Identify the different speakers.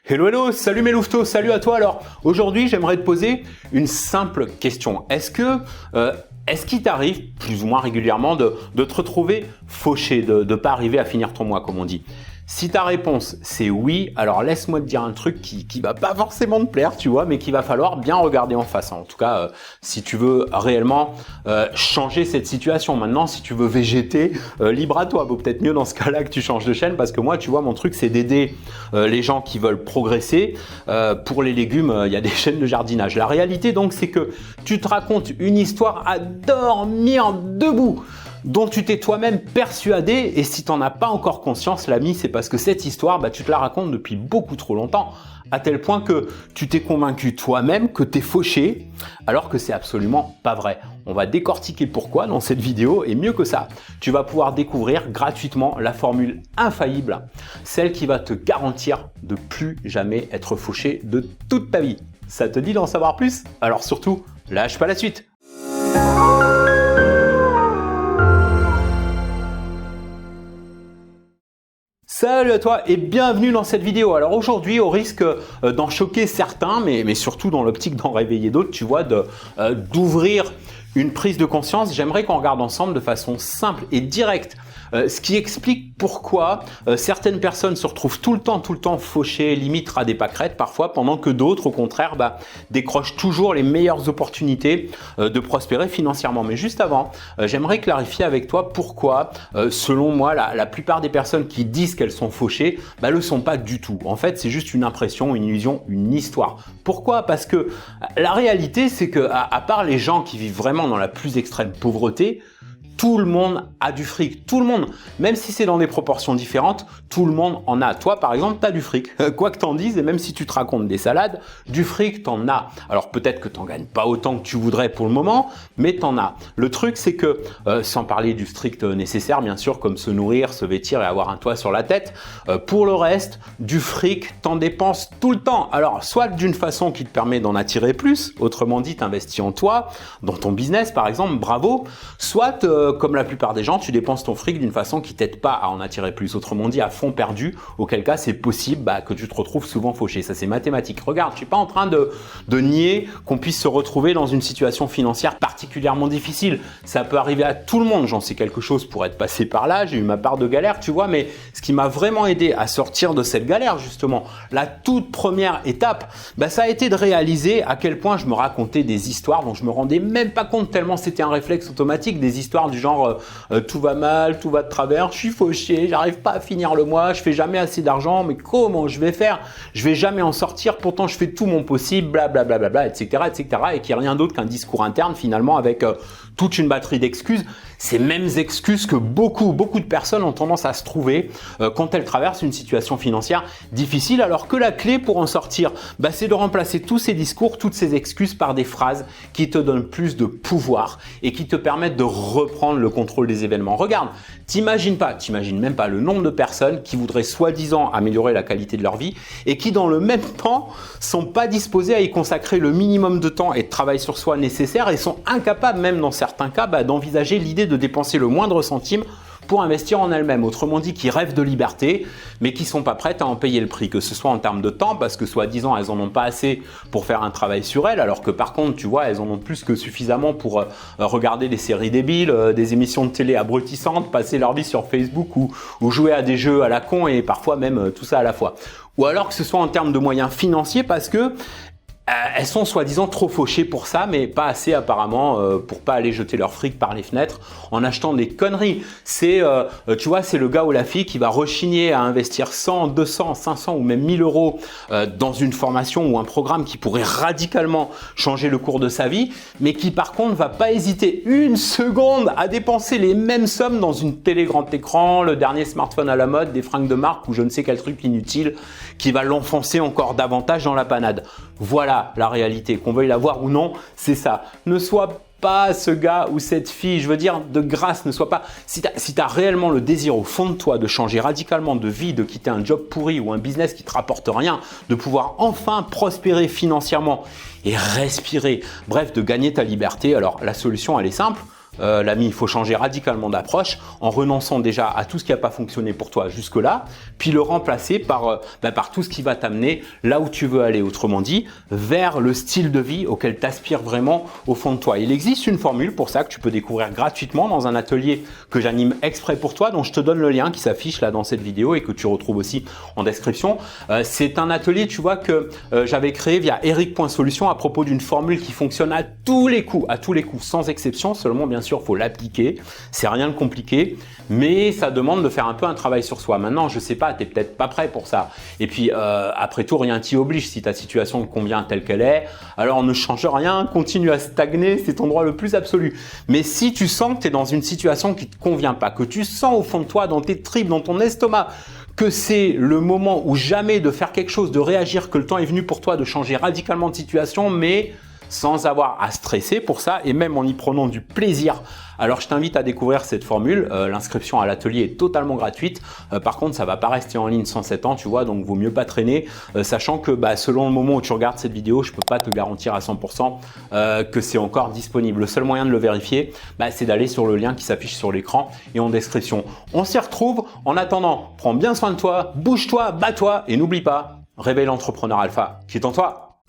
Speaker 1: Hello, hello, salut mes louveteaux, salut à toi. Alors, aujourd'hui, j'aimerais te poser une simple question. Est-ce qu'il t'arrive plus ou moins régulièrement de te retrouver fauché, de ne pas arriver à finir ton mois, comme on dit? Si ta réponse c'est oui, alors laisse-moi te dire un truc qui va pas forcément te plaire, tu vois, mais qu'il va falloir bien regarder en face. En tout cas, si tu veux réellement changer cette situation. Maintenant, si tu veux végéter, libre à toi. Vaut peut-être mieux dans ce cas-là que tu changes de chaîne, parce que moi, tu vois, mon truc c'est d'aider les gens qui veulent progresser. Pour les légumes, il y a des chaînes de jardinage. La réalité donc, c'est que tu te racontes une histoire à dormir debout, dont tu t'es toi-même persuadé, et si tu n'en as pas encore conscience, l'ami, c'est parce que cette histoire, tu te la racontes depuis beaucoup trop longtemps, à tel point que tu t'es convaincu toi-même que tu es fauché, alors que c'est absolument pas vrai. On va décortiquer pourquoi dans cette vidéo, et mieux que ça, tu vas pouvoir découvrir gratuitement la formule infaillible, celle qui va te garantir de plus jamais être fauché de toute ta vie. Ça te dit d'en savoir plus? Alors surtout, lâche pas la suite. Salut à toi et bienvenue dans cette vidéo. Alors aujourd'hui, au risque d'en choquer certains, mais surtout dans l'optique d'en réveiller d'autres, tu vois, d'ouvrir une prise de conscience, j'aimerais qu'on regarde ensemble de façon simple et directe ce qui explique pourquoi certaines personnes se retrouvent tout le temps fauchées, limite à des pâquerettes parfois, pendant que d'autres, au contraire, décrochent toujours les meilleures opportunités de prospérer financièrement. Mais juste avant, j'aimerais clarifier avec toi pourquoi, selon moi, la plupart des personnes qui disent qu'elles sont fauchées, le sont pas du tout. En fait, c'est juste une impression, une illusion, une histoire. Pourquoi? Parce que la réalité, c'est que à part les gens qui vivent vraiment dans la plus extrême pauvreté, tout le monde a du fric, tout le monde, même si c'est dans des proportions différentes, tout le monde en a. Toi, par exemple, tu as du fric, quoi que t'en dises, et même si tu te racontes des salades, du fric, t'en as. Alors peut-être que t'en gagnes pas autant que tu voudrais pour le moment, mais t'en as. Le truc, c'est que, sans parler du strict nécessaire, bien sûr, comme se nourrir, se vêtir et avoir un toit sur la tête, pour le reste, du fric, t'en dépenses tout le temps. Alors, soit d'une façon qui te permet d'en attirer plus, autrement dit, t'investis en toi, dans ton business, par exemple, bravo, soit comme la plupart des gens, tu dépenses ton fric d'une façon qui t'aide pas à en attirer plus. Autrement dit, à fond perdu, auquel cas c'est possible que tu te retrouves souvent fauché. Ça, c'est mathématique. Regarde, je suis pas en train de nier qu'on puisse se retrouver dans une situation financière particulièrement difficile. Ça peut arriver à tout le monde. J'en sais quelque chose pour être passé par là. J'ai eu ma part de galère, tu vois. Mais ce qui m'a vraiment aidé à sortir de cette galère, justement, la toute première étape, ça a été de réaliser à quel point je me racontais des histoires dont je me rendais même pas compte, tellement c'était un réflexe automatique, des histoires du genre tout va mal, tout va de travers, je suis fauché, j'arrive pas à finir le mois, je fais jamais assez d'argent, mais comment je vais faire? Je vais jamais en sortir, pourtant je fais tout mon possible, blablabla, etc., et qu'il n'y a rien d'autre qu'un discours interne finalement avec toute une batterie d'excuses, ces mêmes excuses que beaucoup de personnes ont tendance à se trouver quand elles traversent une situation financière difficile, alors que la clé pour en sortir, c'est de remplacer tous ces discours, toutes ces excuses par des phrases qui te donnent plus de pouvoir et qui te permettent de reprendre le contrôle des événements. Regarde, t'imagines même pas le nombre de personnes qui voudraient soi-disant améliorer la qualité de leur vie et qui dans le même temps sont pas disposées à y consacrer le minimum de temps et de travail sur soi nécessaire et sont incapables même dans certains cas d'envisager l'idée de dépenser le moindre centime pour investir en elles-mêmes. Autrement dit, qui rêvent de liberté, mais qui sont pas prêtes à en payer le prix, que ce soit en termes de temps, parce que soi-disant, elles en ont pas assez pour faire un travail sur elles, alors que par contre, tu vois, elles en ont plus que suffisamment pour regarder des séries débiles, des émissions de télé abrutissantes, passer leur vie sur Facebook ou jouer à des jeux à la con et parfois même tout ça à la fois. Ou alors que ce soit en termes de moyens financiers, parce que elles sont soi-disant trop fauchées pour ça, mais pas assez apparemment pour pas aller jeter leur fric par les fenêtres en achetant des conneries. C'est, tu vois, c'est le gars ou la fille qui va rechigner à investir 100, 200, 500 ou même 1000 euros dans une formation ou un programme qui pourrait radicalement changer le cours de sa vie, mais qui par contre va pas hésiter une seconde à dépenser les mêmes sommes dans une télé grand écran, le dernier smartphone à la mode, des fringues de marque ou je ne sais quel truc inutile qui va l'enfoncer encore davantage dans la panade. Voilà la réalité, qu'on veuille la voir ou non, c'est ça. Ne sois pas ce gars ou cette fille, je veux dire de grâce, ne sois pas, si tu as réellement le désir au fond de toi de changer radicalement de vie, de quitter un job pourri ou un business qui te rapporte rien, de pouvoir enfin prospérer financièrement et respirer, bref de gagner ta liberté, alors la solution elle est simple, l'ami, il faut changer radicalement d'approche en renonçant déjà à tout ce qui n'a pas fonctionné pour toi jusque-là, puis le remplacer par tout ce qui va t'amener là où tu veux aller, autrement dit, vers le style de vie auquel tu aspires vraiment au fond de toi. Il existe une formule pour ça que tu peux découvrir gratuitement dans un atelier que j'anime exprès pour toi, dont je te donne le lien qui s'affiche là dans cette vidéo et que tu retrouves aussi en description. C'est un atelier, tu vois, que j'avais créé via Eric.solution à propos d'une formule qui fonctionne à tous les coups, sans exception. Seulement, bien sûr, il faut l'appliquer. C'est rien de compliqué, mais ça demande de faire un peu un travail sur soi. Maintenant, je sais pas, tu n'es peut-être pas prêt pour ça. Et puis, après tout, rien t'y oblige. Si ta situation te convient telle qu'elle est, alors ne change rien, continue à stagner, c'est ton droit le plus absolu. Mais si tu sens que tu es dans une situation qui te convient pas, que tu sens au fond de toi, dans tes tripes, dans ton estomac, que c'est le moment ou jamais de faire quelque chose, de réagir, que le temps est venu pour toi de changer radicalement de situation, mais sans avoir à stresser pour ça et même en y prenant du plaisir. Alors je t'invite à découvrir cette formule. L'inscription à l'atelier est totalement gratuite. Par contre, ça va pas rester en ligne 107 ans, tu vois, donc vaut mieux pas traîner, sachant que selon le moment où tu regardes cette vidéo, je peux pas te garantir à 100% que c'est encore disponible. Le seul moyen de le vérifier, c'est d'aller sur le lien qui s'affiche sur l'écran et en description. On s'y retrouve. En attendant, prends bien soin de toi, bouge-toi, bats-toi et n'oublie pas, réveille l'entrepreneur alpha qui est en toi.